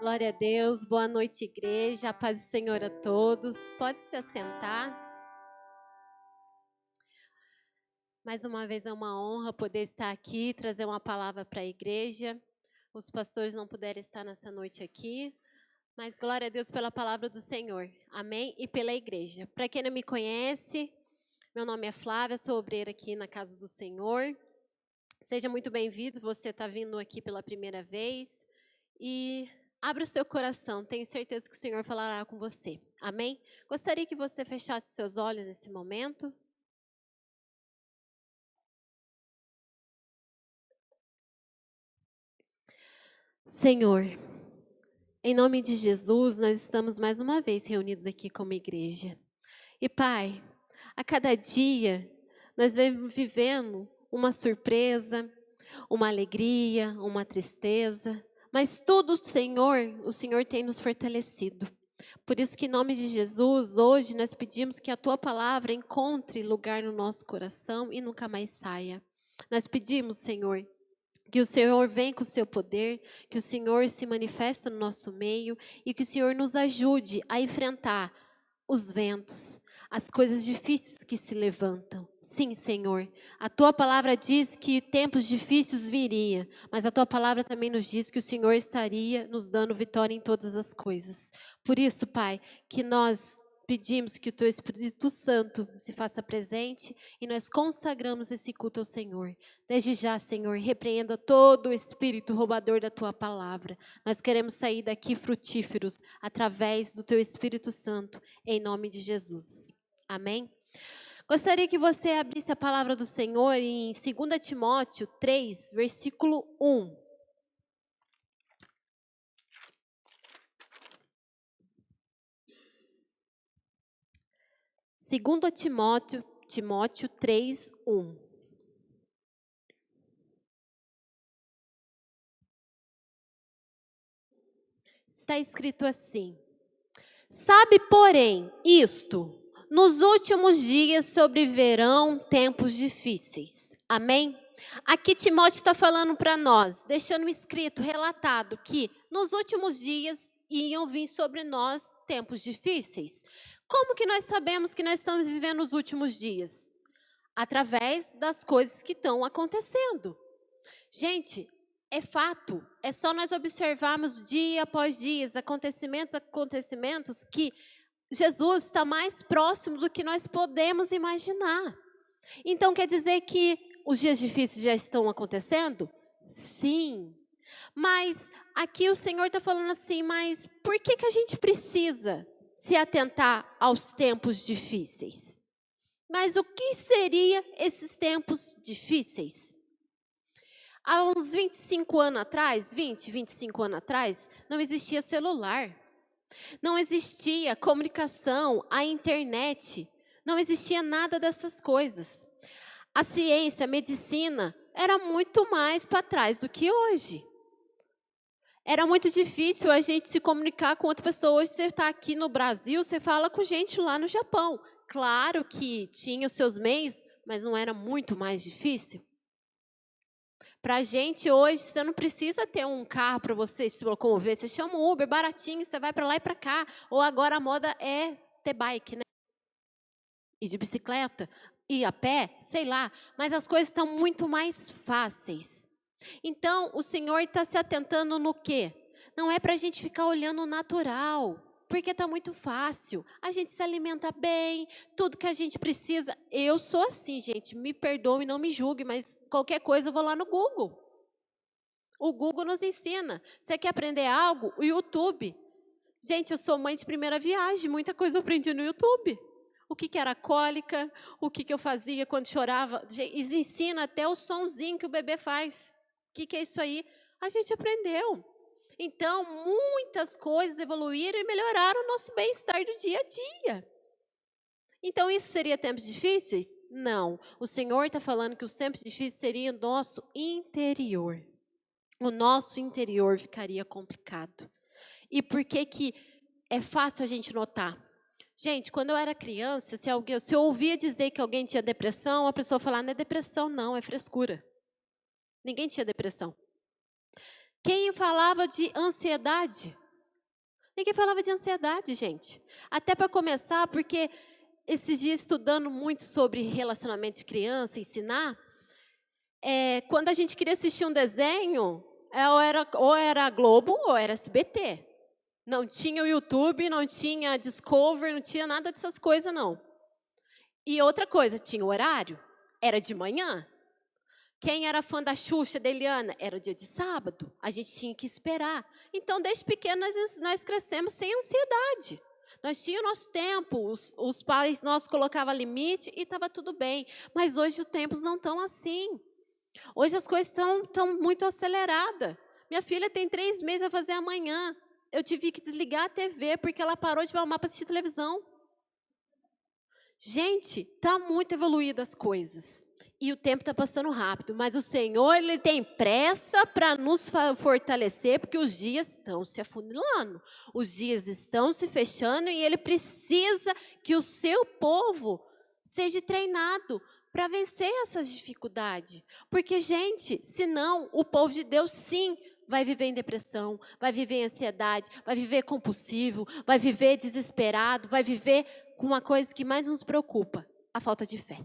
Glória a Deus, boa noite, igreja, a paz do Senhor a todos. Pode se assentar. Mais uma vez é uma honra poder estar aqui, trazer uma palavra para a igreja. Os pastores não puderam estar nessa noite aqui, mas glória a Deus pela palavra do Senhor, amém? E pela igreja. Para quem não me conhece, meu nome é Flávia, sou obreira aqui na casa do Senhor. Seja muito bem-vindo, você está vindo aqui pela primeira vez. E abra o seu coração, tenho certeza que o Senhor falará com você. Amém? Gostaria que você fechasse os seus olhos nesse momento. Senhor, em nome de Jesus, nós estamos mais uma vez reunidos aqui como igreja. E Pai, a cada dia nós vemos vivendo uma surpresa, uma alegria, uma tristeza, mas tudo, o Senhor tem nos fortalecido. Por isso que em nome de Jesus, hoje nós pedimos que a Tua palavra encontre lugar no nosso coração e nunca mais saia. Nós pedimos, Senhor, que o Senhor venha com o seu poder, que o Senhor se manifeste no nosso meio e que o Senhor nos ajude a enfrentar os ventos, as coisas difíceis que se levantam. Sim, Senhor, a Tua palavra diz que tempos difíceis viria, mas a Tua palavra também nos diz que o Senhor estaria nos dando vitória em todas as coisas. Por isso, Pai, que nós pedimos que o Teu Espírito Santo se faça presente e nós consagramos esse culto ao Senhor. Desde já, Senhor, repreenda todo o espírito roubador da Tua palavra. Nós queremos sair daqui frutíferos através do Teu Espírito Santo, em nome de Jesus. Amém? Gostaria que você abrisse a palavra do Senhor em 2 Timóteo 3, versículo 1. Segundo Timóteo 3, 1. Está escrito assim: sabe, porém, isto, nos últimos dias sobrevirão tempos difíceis. Amém? Aqui Timóteo está falando para nós, deixando escrito, relatado, que nos últimos dias iam vir sobre nós tempos difíceis. Como que nós sabemos que nós estamos vivendo os últimos dias? Através das coisas que estão acontecendo. Gente, é fato, é só nós observarmos dia após dia, acontecimentos, que Jesus está mais próximo do que nós podemos imaginar. Então, quer dizer que os dias difíceis já estão acontecendo? Sim. Mas aqui o Senhor está falando assim, mas por que a gente precisa se atentar aos tempos difíceis? Mas o que seriam esses tempos difíceis? Há uns 25 anos atrás, 25 anos atrás, não existia celular, não existia comunicação, a internet, não existia nada dessas coisas. A ciência, a medicina, era muito mais para trás do que hoje. Era muito difícil a gente se comunicar com outra pessoa. Hoje você está aqui no Brasil, você fala com gente lá no Japão. Claro que tinha os seus meios, mas não era muito mais difícil. Para a gente hoje, você não precisa ter um carro para você se locomover. Você chama um Uber, baratinho, você vai para lá e para cá. Ou agora a moda é ter bike, né? E de bicicleta, e a pé, sei lá. Mas as coisas estão muito mais fáceis. Então, o Senhor está se atentando no quê? Não é para a gente ficar olhando o natural, porque está muito fácil. A gente se alimenta bem, tudo que a gente precisa. Eu sou assim, gente, me perdoe, não me julgue, mas qualquer coisa eu vou lá no Google. O Google nos ensina. Você quer aprender algo? O YouTube. Gente, eu sou mãe de primeira viagem, muita coisa eu aprendi no YouTube. O que era cólica, o que eu fazia quando chorava. Eles ensinam até o sonzinho que o bebê faz. O que é isso aí? A gente aprendeu. Então, muitas coisas evoluíram e melhoraram o nosso bem-estar do dia a dia. Então, isso seria tempos difíceis? Não. O Senhor está falando que os tempos difíceis seriam nosso interior. O nosso interior ficaria complicado. E por que é fácil a gente notar? Gente, quando eu era criança, se eu ouvia dizer que alguém tinha depressão, a pessoa falava, não é depressão não, é frescura. Ninguém tinha depressão. Quem falava de ansiedade? Ninguém falava de ansiedade, gente. Até para começar, porque esses dias estudando muito sobre relacionamento de criança, ensinar, quando a gente queria assistir um desenho, ou era Globo ou era SBT. Não tinha o YouTube, não tinha Discovery, não tinha nada dessas coisas, não. E outra coisa, tinha o horário, era de manhã. Quem era fã da Xuxa, da Eliana, era o dia de sábado. A gente tinha que esperar. Então, desde pequeno, nós crescemos sem ansiedade. Nós tínhamos nosso tempo, os pais nossos colocavam limite e estava tudo bem. Mas hoje os tempos não estão assim. Hoje as coisas estão muito aceleradas. Minha filha tem 3 meses, vai fazer amanhã. Eu tive que desligar a TV porque ela parou de mamar para assistir televisão. Gente, está muito evoluído as coisas. E o tempo está passando rápido. Mas o Senhor, Ele tem pressa para nos fortalecer, porque os dias estão se afunilando. Os dias estão se fechando e Ele precisa que o seu povo seja treinado para vencer essas dificuldades. Porque, gente, senão o povo de Deus, sim, vai viver em depressão, vai viver em ansiedade, vai viver compulsivo, vai viver desesperado, vai viver com uma coisa que mais nos preocupa, a falta de fé.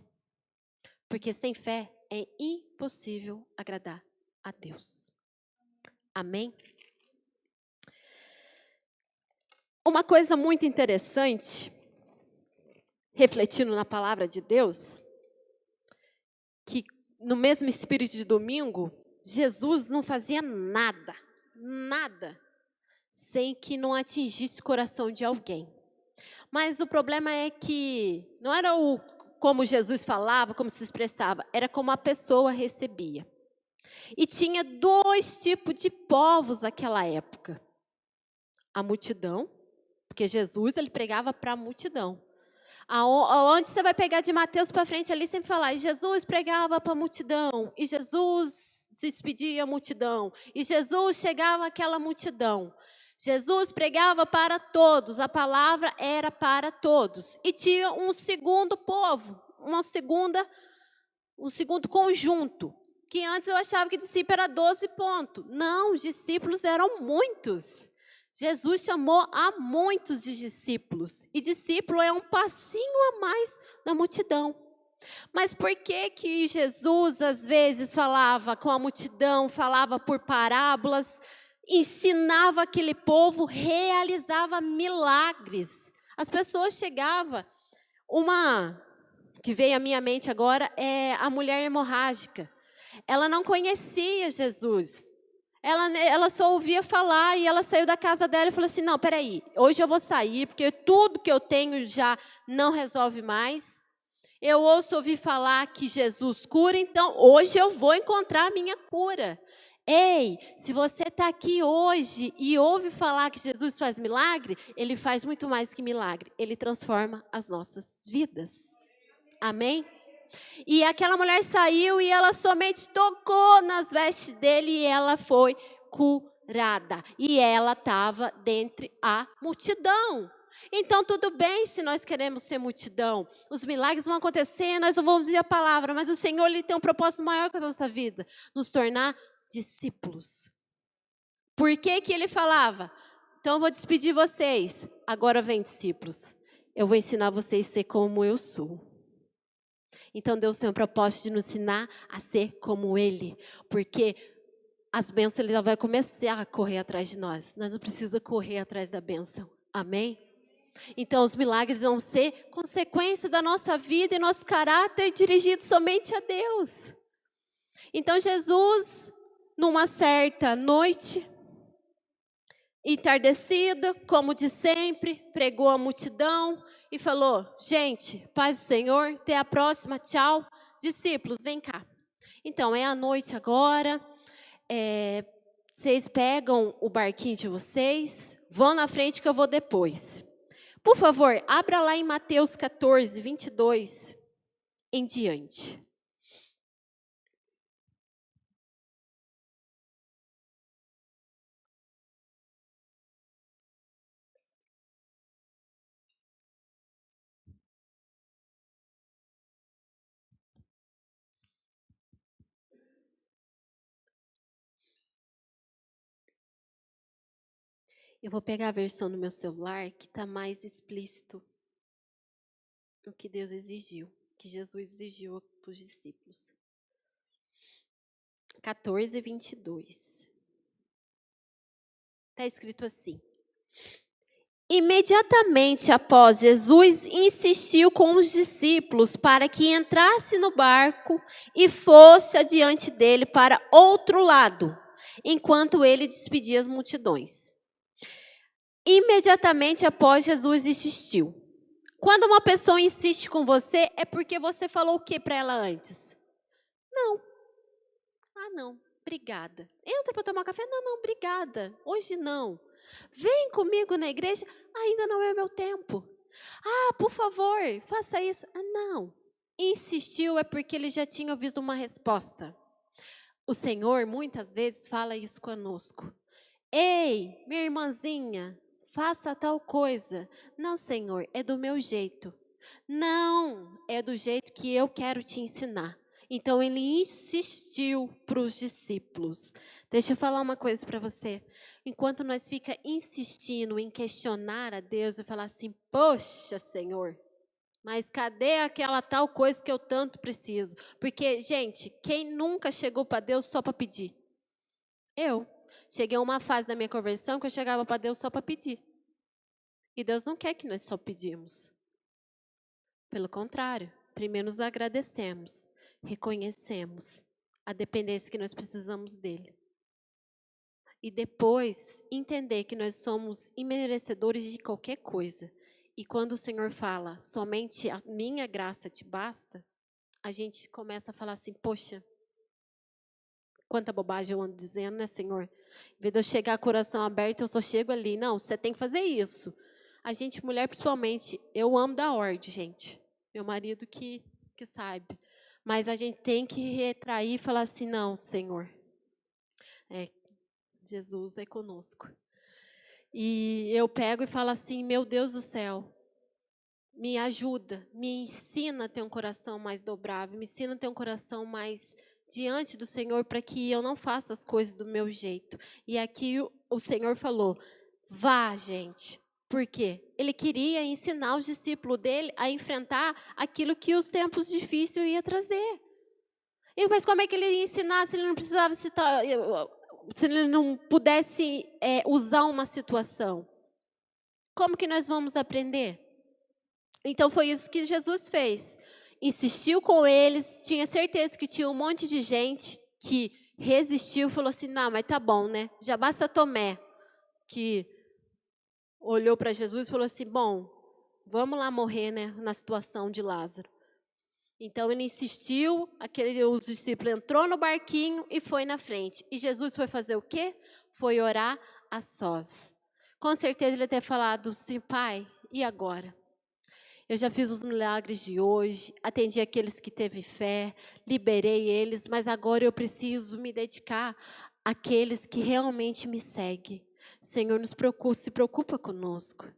Porque sem fé é impossível agradar a Deus. Amém? Uma coisa muito interessante, refletindo na palavra de Deus, que no mesmo espírito de domingo, Jesus não fazia nada, sem que não atingisse o coração de alguém. Mas o problema é que não era como Jesus falava, como se expressava, era como a pessoa recebia. E tinha 2 tipos de povos naquela época. A multidão, porque Jesus ele pregava para a multidão. Aonde você vai pegar de Mateus para frente ali, sempre falar, e Jesus pregava para a multidão, e Jesus despedia a multidão, e Jesus chegava àquela multidão. Jesus pregava para todos, a palavra era para todos. E tinha um segundo povo, um segundo conjunto, que antes eu achava que discípulo era 12 pontos. Não, os discípulos eram muitos. Jesus chamou a muitos de discípulos. E discípulo é um passinho a mais na multidão. Mas por que Jesus, às vezes, falava com a multidão, falava por parábolas, ensinava aquele povo, realizava milagres? As pessoas chegavam. Uma que veio à minha mente agora é a mulher hemorrágica. Ela não conhecia Jesus. Ela só ouvia falar e ela saiu da casa dela e falou assim, não, peraí, hoje eu vou sair, porque tudo que eu tenho já não resolve mais. Eu ouço ouvir falar que Jesus cura, então hoje eu vou encontrar a minha cura. Ei, se você está aqui hoje e ouve falar que Jesus faz milagre, Ele faz muito mais que milagre, Ele transforma as nossas vidas. Amém? E aquela mulher saiu e ela somente tocou nas vestes dele e ela foi curada. E ela estava dentre a multidão. Então, tudo bem se nós queremos ser multidão. Os milagres vão acontecer, nós não vamos dizer a palavra, mas o Senhor ele tem um propósito maior com a nossa vida. Nos tornar discípulos. Por que Ele falava? Então, eu vou despedir vocês. Agora vem, discípulos. Eu vou ensinar vocês a ser como eu sou. Então, Deus tem um propósito de nos ensinar a ser como Ele. Porque as bênçãos, Ele vai começar a correr atrás de nós. Nós não precisamos correr atrás da bênção. Amém? Então, os milagres vão ser consequência da nossa vida e nosso caráter dirigido somente a Deus. Então, Jesus, numa certa noite, entardecida, como de sempre, pregou a multidão e falou, gente, paz do Senhor, até a próxima, tchau. Discípulos, vem cá. Então, é a noite agora, vocês pegam o barquinho de vocês, vão na frente que eu vou depois. Por favor, abra lá em Mateus 14, 22 em diante. Eu vou pegar a versão do meu celular que está mais explícito o que Deus exigiu, que Jesus exigiu para os discípulos. 14, 22. Está escrito assim: imediatamente após, Jesus insistiu com os discípulos para que entrasse no barco e fosse adiante dele para outro lado, enquanto ele despedia as multidões. Imediatamente após, Jesus insistiu. Quando uma pessoa insiste com você, é porque você falou o que para ela antes? Não. Ah, não. Obrigada. Entra para tomar café? Não, obrigada. Hoje não. Vem comigo na igreja? Ainda não é o meu tempo. Ah, por favor, faça isso. Ah, não. Insistiu é porque ele já tinha ouvido uma resposta. O Senhor muitas vezes fala isso conosco. Ei, minha irmãzinha, faça tal coisa. Não, Senhor, é do meu jeito. Não, é do jeito que eu quero te ensinar. Então, ele insistiu para os discípulos. Deixa eu falar uma coisa para você. Enquanto nós fica insistindo em questionar a Deus e falar assim, poxa, Senhor, mas cadê aquela tal coisa que eu tanto preciso? Porque, gente, quem nunca chegou para Deus só para pedir? Eu. Cheguei a uma fase da minha conversão que eu chegava para Deus só para pedir. E Deus não quer que nós só pedimos. Pelo contrário, primeiro nos agradecemos, reconhecemos a dependência que nós precisamos dele. E depois entender que nós somos imerecedores de qualquer coisa. E quando o Senhor fala, somente a minha graça te basta, a gente começa a falar assim, poxa, quanta bobagem eu ando dizendo, né, Senhor? Em vez de eu chegar com o coração aberto, eu só chego ali. Não, você tem que fazer isso. A gente, mulher principalmente, eu amo dar ordem, gente. Meu marido que sabe. Mas a gente tem que retrair e falar assim, não, Senhor. Jesus é conosco. E eu pego e falo assim, meu Deus do céu, me ajuda, me ensina a ter um coração mais dobrável, me ensina a ter um coração mais diante do Senhor, para que eu não faça as coisas do meu jeito. E aqui o Senhor falou, vá, gente. Por quê? Ele queria ensinar os discípulos dele a enfrentar aquilo que os tempos difíceis iam trazer. Mas como é que ele ia ensinar se ele não precisava citar, se ele não pudesse usar uma situação? Como que nós vamos aprender? Então foi isso que Jesus fez. Insistiu com eles, tinha certeza que tinha um monte de gente que resistiu, falou assim, não, mas tá bom, né? Já basta Tomé, que olhou para Jesus e falou assim, bom, vamos lá morrer, né, na situação de Lázaro. Então ele insistiu, os discípulos entrou no barquinho e foi na frente. E Jesus foi fazer o quê? Foi orar a sós. Com certeza ele ter falado assim, Pai, e agora? Eu já fiz os milagres de hoje, atendi aqueles que teve fé, liberei eles, mas agora eu preciso me dedicar àqueles que realmente me seguem. Senhor, se preocupa conosco.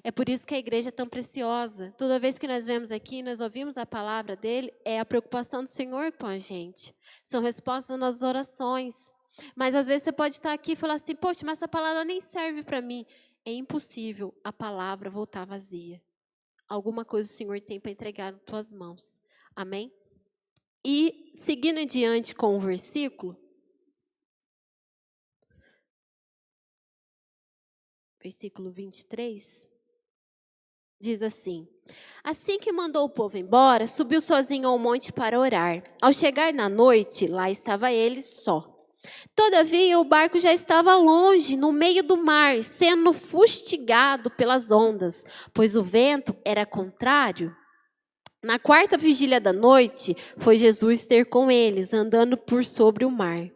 É por isso que a igreja é tão preciosa. Toda vez que nós vemos aqui, nós ouvimos a palavra dele, é a preocupação do Senhor com a gente. São respostas nas orações. Mas às vezes você pode estar aqui e falar assim, poxa, mas essa palavra nem serve para mim. É impossível a palavra voltar vazia. Alguma coisa o Senhor tem para entregar nas tuas mãos. Amém? E seguindo adiante com o versículo 23, diz assim, assim que mandou o povo embora, subiu sozinho ao monte para orar. Ao chegar na noite, lá estava ele só. Todavia, o barco já estava longe, no meio do mar, sendo fustigado pelas ondas, pois o vento era contrário. Na quarta vigília da noite, foi Jesus ter com eles, andando por sobre o mar.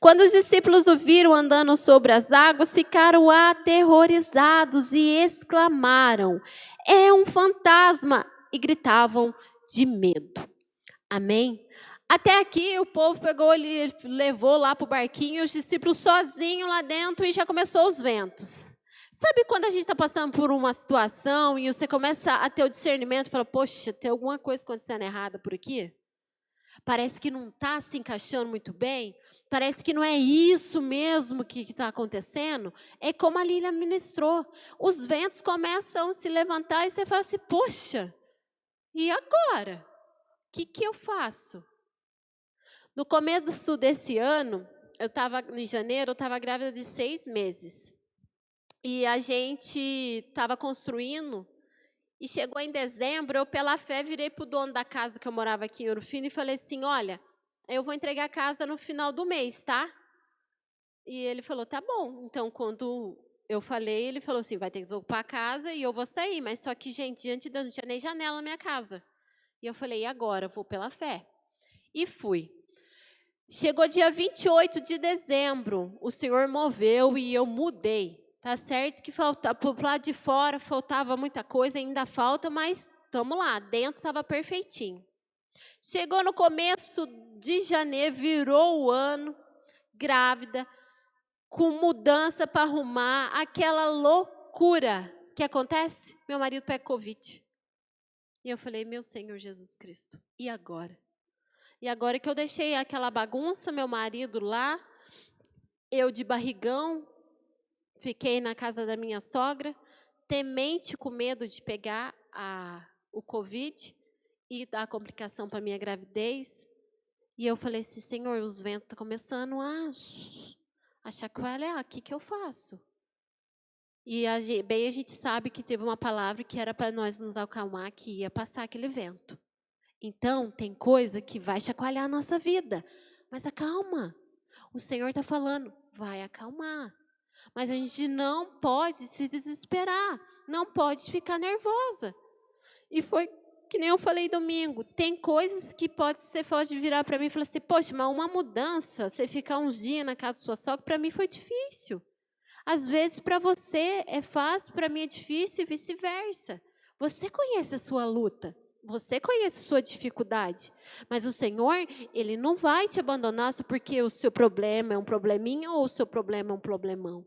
Quando os discípulos o viram andando sobre as águas, ficaram aterrorizados e exclamaram, é um fantasma, e gritavam de medo. Amém? Até aqui o povo pegou, ele levou lá para o barquinho, e os discípulos sozinhos lá dentro e já começou os ventos. Sabe quando a gente está passando por uma situação e você começa a ter o discernimento e fala, poxa, tem alguma coisa acontecendo errada por aqui? Parece que não está se encaixando muito bem, parece que não é isso mesmo que está acontecendo. É como a Lília ministrou, os ventos começam a se levantar e você fala assim, poxa, e agora? O que eu faço? No começo desse ano, em janeiro, eu estava grávida de 6 meses. E a gente estava construindo, e chegou em dezembro, eu pela fé virei para o dono da casa que eu morava aqui em Ouro Fino e falei assim, olha, eu vou entregar a casa no final do mês, tá? E ele falou, tá bom. Então, quando eu falei, ele falou assim, vai ter que desocupar a casa e eu vou sair. Mas só que, gente, diante de Deus, não tinha nem janela na minha casa. E eu falei, e agora? Eu vou pela fé. E fui. Chegou dia 28 de dezembro, o Senhor moveu e eu mudei. Tá certo que pro lado de fora faltava muita coisa, ainda falta, mas estamos lá, dentro estava perfeitinho. Chegou no começo de janeiro, virou o ano, grávida, com mudança para arrumar, aquela loucura que acontece. Meu marido pega Covid. E eu falei, meu Senhor Jesus Cristo, e agora? E agora que eu deixei aquela bagunça, meu marido lá, eu de barrigão, fiquei na casa da minha sogra, temente com medo de pegar o Covid e dar complicação para a minha gravidez. E eu falei assim, Senhor, os ventos estão começando a chacoalhar, o que eu faço? E bem a gente sabe que teve uma palavra que era para nós nos acalmar, que ia passar aquele vento. Então, tem coisa que vai chacoalhar a nossa vida, mas acalma. O Senhor está falando, vai acalmar. Mas a gente não pode se desesperar, não pode ficar nervosa. E foi que nem eu falei domingo, tem coisas que você pode virar para mim e falar assim, poxa, mas uma mudança, você ficar uns dias na casa da sua sogra, para mim foi difícil. Às vezes para você é fácil, para mim é difícil e vice-versa. Você conhece a sua luta, você conhece a sua dificuldade, mas o Senhor, Ele não vai te abandonar só porque o seu problema é um probleminha ou o seu problema é um problemão.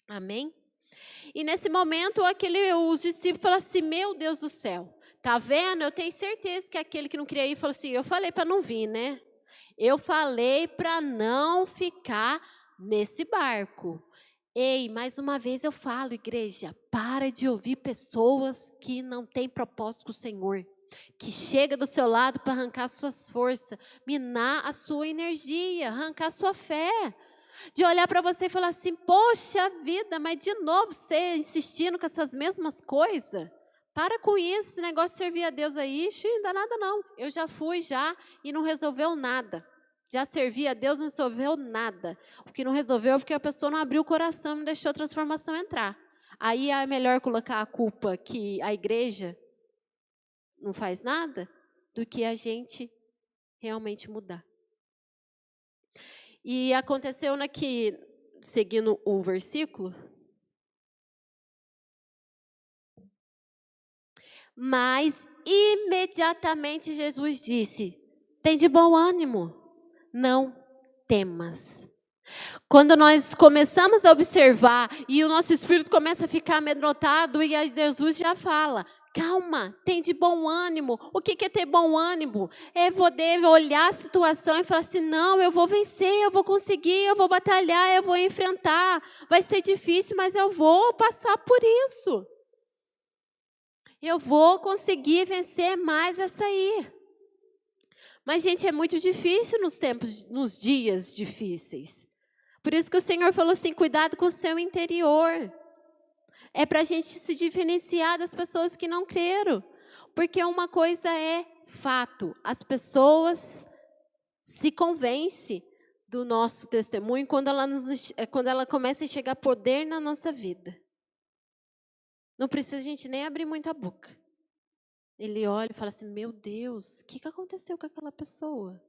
Amém? E nesse momento, os discípulos falaram assim, meu Deus do céu, tá vendo? Eu tenho certeza que aquele que não queria ir falou assim, eu falei para não vir, né? Eu falei para não ficar nesse barco. Ei, mais uma vez eu falo, igreja, para de ouvir pessoas que não têm propósito com o Senhor, que chega do seu lado para arrancar suas forças, minar a sua energia, arrancar a sua fé. De olhar para você e falar assim, poxa vida, mas de novo você insistindo com essas mesmas coisas? Para com isso, esse negócio de servir a Deus aí, não dá nada não. Eu já fui e não resolveu nada. Já servi a Deus, não resolveu nada. O que não resolveu é porque a pessoa não abriu o coração, não deixou a transformação entrar. Aí é melhor colocar a culpa que a igreja não faz nada, do que a gente realmente mudar. E aconteceu que, seguindo o versículo, mas imediatamente Jesus disse, tem de bom ânimo, não temas. Quando nós começamos a observar e o nosso espírito começa a ficar amedrontado e aí Jesus já fala, calma, tem de bom ânimo. O que é ter bom ânimo? É poder olhar a situação e falar assim, não, eu vou vencer, eu vou conseguir, eu vou batalhar, eu vou enfrentar. Vai ser difícil, mas eu vou passar por isso. Eu vou conseguir vencer mais essa aí. Mas, gente, é muito difícil nos dias difíceis. Por isso que o Senhor falou assim, cuidado com o seu interior. É para a gente se diferenciar das pessoas que não creram. Porque uma coisa é fato, as pessoas se convencem do nosso testemunho quando ela começa a enxergar poder na nossa vida. Não precisa a gente nem abrir muito a boca. Ele olha e fala assim, meu Deus, o que aconteceu com aquela pessoa?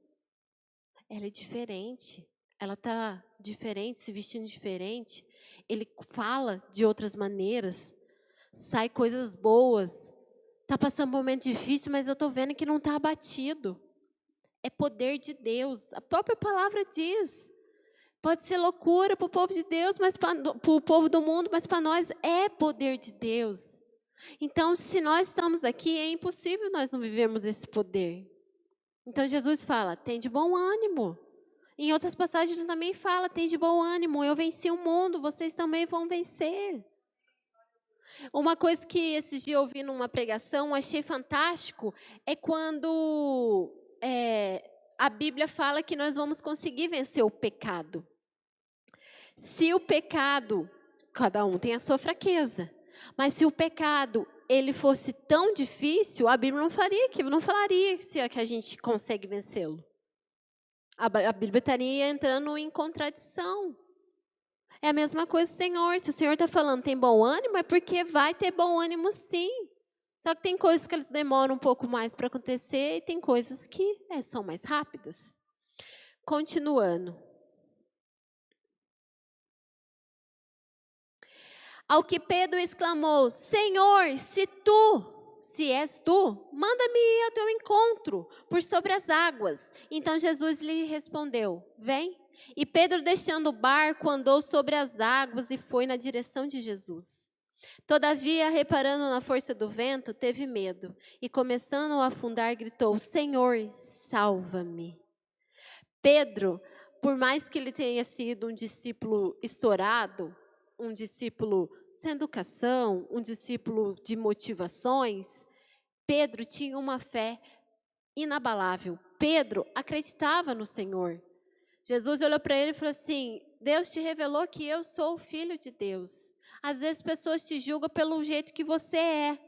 Ela é diferente. Ela está diferente, se vestindo diferente. Ele fala de outras maneiras. Sai coisas boas. Está passando um momento difícil, mas eu estou vendo que não está abatido. É poder de Deus. A própria palavra diz. Pode ser loucura para o povo de Deus, mas para o povo do mundo, mas para nós é poder de Deus. Então, se nós estamos aqui, é impossível nós não vivermos esse poder. Então Jesus fala, tem de bom ânimo. Em outras passagens ele também fala, tem de bom ânimo, eu venci o mundo, vocês também vão vencer. Uma coisa que esses dias eu ouvi numa pregação, achei fantástico, é quando a Bíblia fala que nós vamos conseguir vencer o pecado. Se o pecado, cada um tem a sua fraqueza, mas se o pecado ele fosse tão difícil, a Bíblia não falaria que a gente consegue vencê-lo. A Bíblia estaria entrando em contradição. É a mesma coisa, Senhor. Se o Senhor está falando tem bom ânimo, é porque vai ter bom ânimo sim. Só que tem coisas que eles demoram um pouco mais para acontecer e tem coisas que são mais rápidas. Continuando. Ao que Pedro exclamou, Senhor, se és tu, manda-me ir ao teu encontro por sobre as águas. Então Jesus lhe respondeu, vem. E Pedro, deixando o barco, andou sobre as águas e foi na direção de Jesus. Todavia, reparando na força do vento, teve medo e, começando a afundar, gritou, Senhor, salva-me. Pedro, por mais que ele tenha sido um discípulo estourado, um discípulo sem educação, um discípulo de motivações, Pedro tinha uma fé inabalável. Pedro acreditava no Senhor. Jesus olhou para ele e falou assim, Deus te revelou que eu sou o Filho de Deus. Às vezes pessoas te julgam pelo jeito que você é.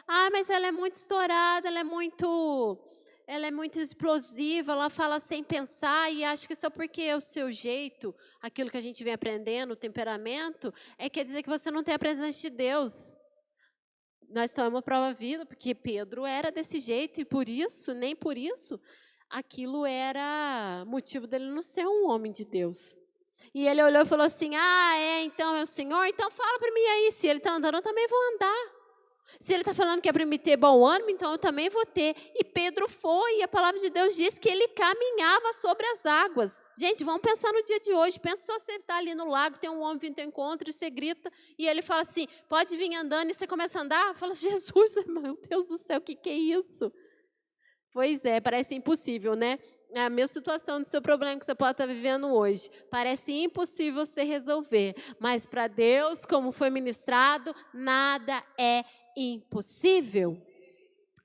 Ah, mas ela é muito estourada, ela é muito explosiva, ela fala sem pensar e acha que só porque é o seu jeito, aquilo que a gente vem aprendendo, o temperamento, quer dizer que você não tem a presença de Deus. Nós estamos prova viva, porque Pedro era desse jeito e por isso, nem por isso, aquilo era motivo dele não ser um homem de Deus. E ele olhou e falou assim, então é o Senhor? Então fala para mim aí, se ele está andando, eu também vou andar. Se ele está falando que é para me ter bom ânimo, então eu também vou ter. E Pedro foi, e a palavra de Deus diz que ele caminhava sobre as águas. Gente, vamos pensar no dia de hoje. Pensa só você está ali no lago, tem um homem vindo ao encontro, e você grita, e ele fala assim, pode vir andando, e você começa a andar. Fala, Jesus, meu Deus do céu, o que é isso? Pois é, parece impossível, né? É a mesma situação do seu problema que você pode estar vivendo hoje. Parece impossível você resolver. Mas para Deus, como foi ministrado, nada é impossível.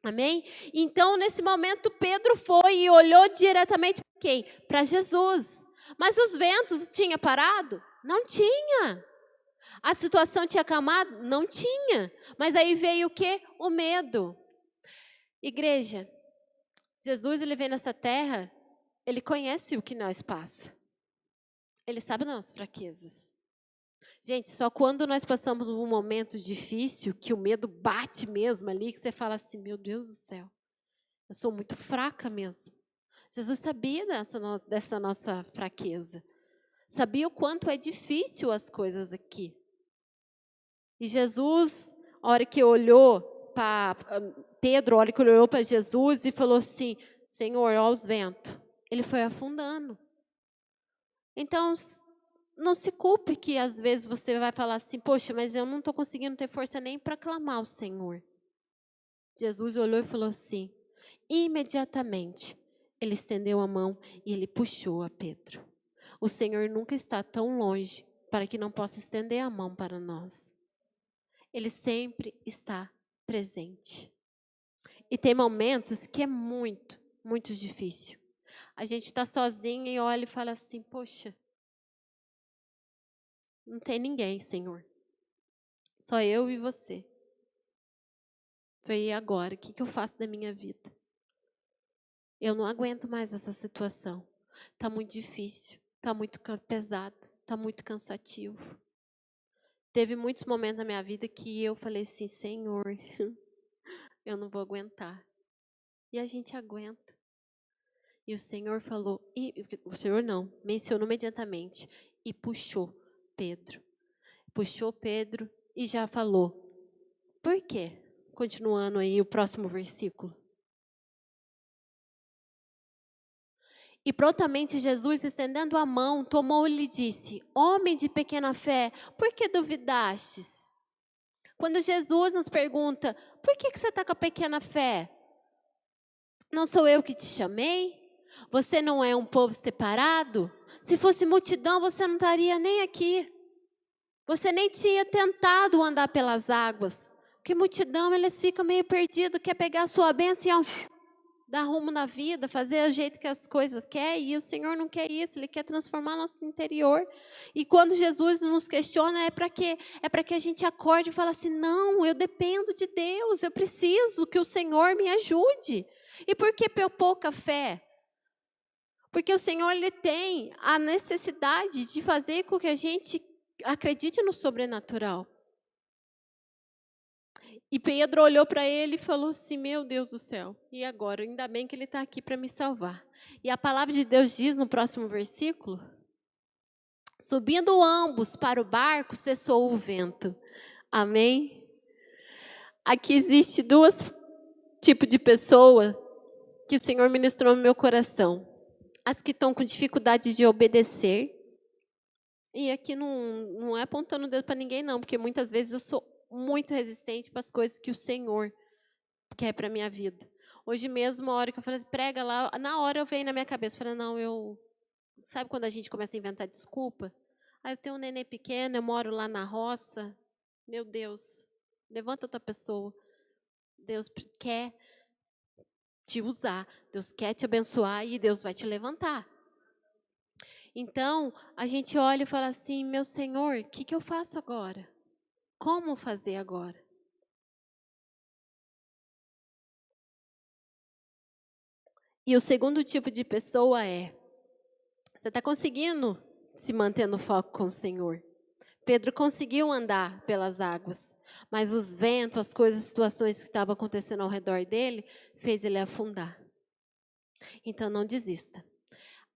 Amém? Então, nesse momento, Pedro foi e olhou diretamente para quem? Para Jesus. Mas os ventos tinham parado? Não tinha. A situação tinha acalmado? Não tinha. Mas aí veio o quê? O medo. Igreja, Jesus, ele vem nessa terra, ele conhece o que nós passa. Ele sabe das nossas fraquezas. Gente, só quando nós passamos um momento difícil, que o medo bate mesmo ali, que você fala assim, meu Deus do céu, eu sou muito fraca mesmo. Jesus sabia dessa nossa fraqueza. Sabia o quanto é difícil as coisas aqui. E Jesus, a hora que olhou para Pedro, a hora que olhou para Jesus e falou assim, Senhor, olha os ventos. Ele foi afundando. Então, não se culpe que às vezes você vai falar assim, poxa, mas eu não estou conseguindo ter força nem para clamar ao Senhor. Jesus olhou e falou assim, imediatamente, ele estendeu a mão e ele puxou a Pedro. O Senhor nunca está tão longe para que não possa estender a mão para nós. Ele sempre está presente. E tem momentos que é muito, muito difícil. A gente está sozinho e olha e fala assim, poxa, não tem ninguém, Senhor. Só eu e você. Foi agora, o que eu faço da minha vida? Eu não aguento mais essa situação. Está muito difícil, está muito pesado, está muito cansativo. Teve muitos momentos na minha vida que eu falei assim, Senhor, eu não vou aguentar. E a gente aguenta. E o Senhor falou, o Senhor não, mencionou imediatamente e puxou Pedro. Puxou Pedro e já falou. Por quê? Continuando aí o próximo versículo. E prontamente Jesus, estendendo a mão, tomou-lhe e disse, homem de pequena fé, por que duvidastes? Quando Jesus nos pergunta, por que você está com a pequena fé? Não sou eu que te chamei? Você não é um povo separado? Se fosse multidão, você não estaria nem aqui. Você nem tinha tentado andar pelas águas. Porque multidão, eles ficam meio perdidos, quer pegar a sua bênção e dar rumo na vida, fazer o jeito que as coisas querem. E o Senhor não quer isso, Ele quer transformar nosso interior. E quando Jesus nos questiona, é para quê? É para que a gente acorde e fale assim, não, eu dependo de Deus, eu preciso que o Senhor me ajude. E por que pouca fé? Porque o Senhor, Ele tem a necessidade de fazer com que a gente acredite no sobrenatural. E Pedro olhou para ele e falou assim, meu Deus do céu, e agora? Ainda bem que ele está aqui para me salvar. E a palavra de Deus diz no próximo versículo, subindo ambos para o barco, cessou o vento. Amém? Aqui existe dois tipos de pessoa que o Senhor ministrou no meu coração. As que estão com dificuldade de obedecer. E aqui não é apontando o dedo para ninguém não, porque muitas vezes eu sou muito resistente para as coisas que o Senhor quer para a minha vida. Hoje mesmo, a hora que eu falei, prega lá, na hora eu veio na minha cabeça, falei, não, sabe quando a gente começa a inventar desculpa? Eu tenho um neném pequeno, eu moro lá na roça, meu Deus, levanta outra pessoa. Deus quer te usar, Deus quer te abençoar e Deus vai te levantar. Então, a gente olha e fala assim, meu Senhor, o que eu faço agora? Como fazer agora? E o segundo tipo de pessoa é, você está conseguindo se manter no foco com o Senhor. Pedro conseguiu andar pelas águas, mas os ventos, as coisas, as situações que estavam acontecendo ao redor dele, fez ele afundar. Então não desista.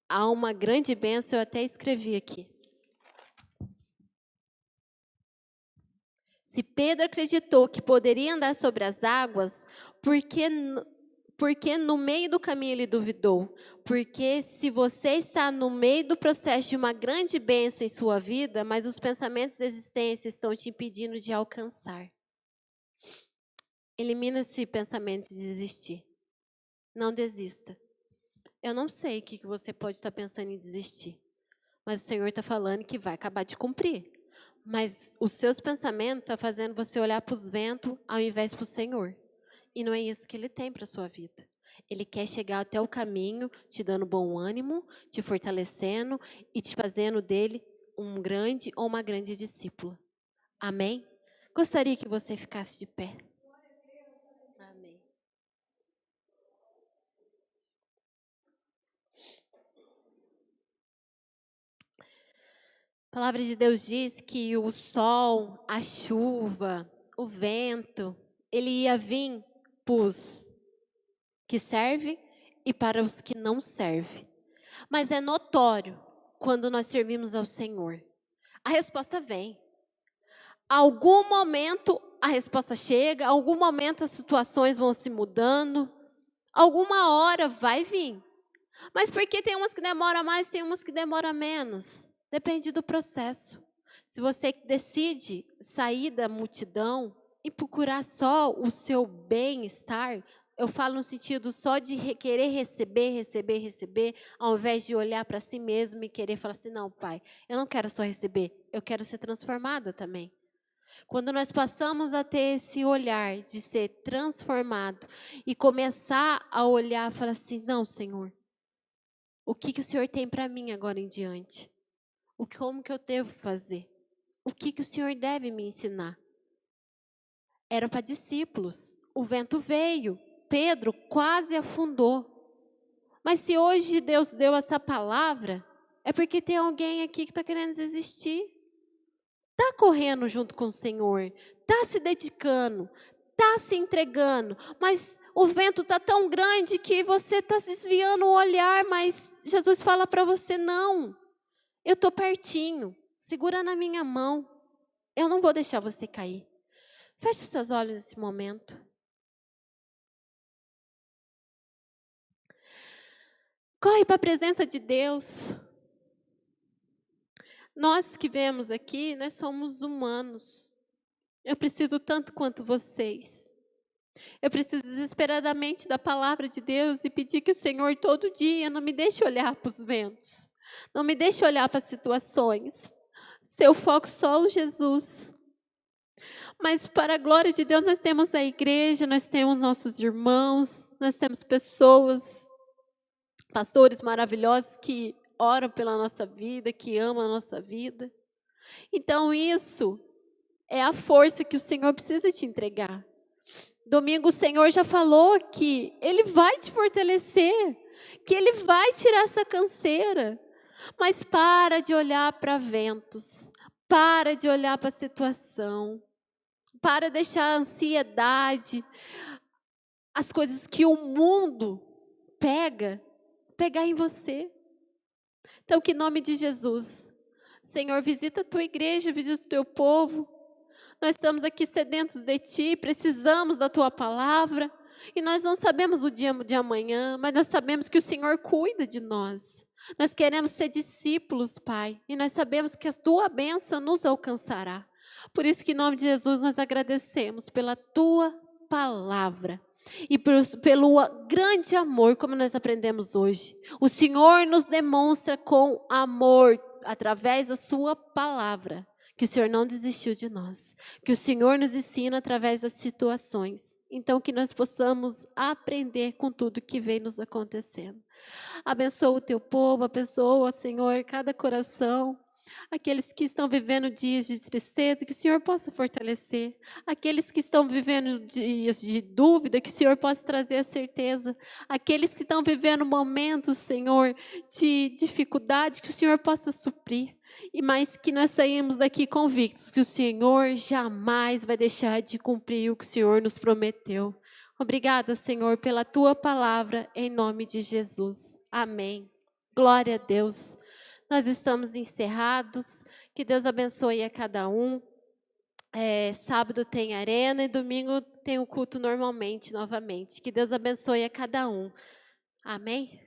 Há uma grande bênção, eu até escrevi aqui. Se Pedro acreditou que poderia andar sobre as águas, porque no meio do caminho ele duvidou? Porque se você está no meio do processo de uma grande bênção em sua vida, mas os pensamentos de existência estão te impedindo de alcançar. Elimina esse pensamento de desistir. Não desista. Eu não sei o que você pode estar pensando em desistir, mas o Senhor está falando que vai acabar de cumprir. Mas os seus pensamentos estão fazendo você olhar para os ventos ao invés para o Senhor. E não é isso que Ele tem para a sua vida. Ele quer chegar até o caminho, te dando bom ânimo, te fortalecendo e te fazendo dele um grande ou uma grande discípula. Amém? Gostaria que você ficasse de pé. Amém. A palavra de Deus diz que o sol, a chuva, o vento, ele ia vir para os que servem e para os que não servem. Mas é notório quando nós servimos ao Senhor. A resposta vem. Algum momento a resposta chega, algum momento as situações vão se mudando, alguma hora vai vir. Mas porque tem umas que demoram mais, tem umas que demoram menos. Depende do processo. Se você decide sair da multidão e procurar só o seu bem-estar, eu falo no sentido só de querer receber, ao invés de olhar para si mesmo e querer falar assim, não, Pai, eu não quero só receber, eu quero ser transformada também. Quando nós passamos a ter esse olhar de ser transformado e começar a olhar e falar assim, não, Senhor, o que o Senhor tem para mim agora em diante? Como que eu devo fazer? O que o Senhor deve me ensinar? Era para discípulos. O vento veio. Pedro quase afundou. Mas se hoje Deus deu essa palavra, é porque tem alguém aqui que está querendo desistir. Está correndo junto com o Senhor. Está se dedicando. Está se entregando. Mas o vento está tão grande que você está desviando o olhar. Mas Jesus fala para você, não. Eu estou pertinho. Segura na minha mão. Eu não vou deixar você cair. Feche os seus olhos nesse momento. Corre para a presença de Deus. Nós que vemos aqui, nós somos humanos. Eu preciso tanto quanto vocês. Eu preciso desesperadamente da palavra de Deus e pedir que o Senhor todo dia não me deixe olhar para os ventos, não me deixe olhar para as situações. Seu foco só o Jesus. Mas para a glória de Deus nós temos a igreja, nós temos nossos irmãos, nós temos pessoas, pastores maravilhosos que oram pela nossa vida, que amam a nossa vida. Então isso é a força que o Senhor precisa te entregar. Domingo o Senhor já falou que Ele vai te fortalecer, que Ele vai tirar essa canseira. Mas para de olhar para ventos, para de olhar para a situação, para de deixar a ansiedade, as coisas que o mundo pegar em você. Então, que em nome de Jesus, Senhor, visita a tua igreja, visita o teu povo. Nós estamos aqui sedentos de Ti, precisamos da Tua palavra. E nós não sabemos o dia de amanhã, mas nós sabemos que o Senhor cuida de nós. Nós queremos ser discípulos, Pai. E nós sabemos que a Tua bênção nos alcançará. Por isso que em nome de Jesus nós agradecemos pela Tua palavra. E pelo grande amor, como nós aprendemos hoje. O Senhor nos demonstra com amor, através da Sua palavra. Que o Senhor não desistiu de nós, que o Senhor nos ensina através das situações. Então, que nós possamos aprender com tudo que vem nos acontecendo. Abençoa o teu povo, abençoa, Senhor, cada coração. Aqueles que estão vivendo dias de tristeza, que o Senhor possa fortalecer. Aqueles que estão vivendo dias de dúvida, que o Senhor possa trazer a certeza. Aqueles que estão vivendo momentos, Senhor, de dificuldade, que o Senhor possa suprir. E mais que nós saímos daqui convictos que o Senhor jamais vai deixar de cumprir o que o Senhor nos prometeu. Obrigada, Senhor, pela Tua palavra, em nome de Jesus. Amém. Glória a Deus. Nós estamos encerrados. Que Deus abençoe a cada um. Sábado tem arena e domingo tem o culto normalmente, novamente. Que Deus abençoe a cada um. Amém?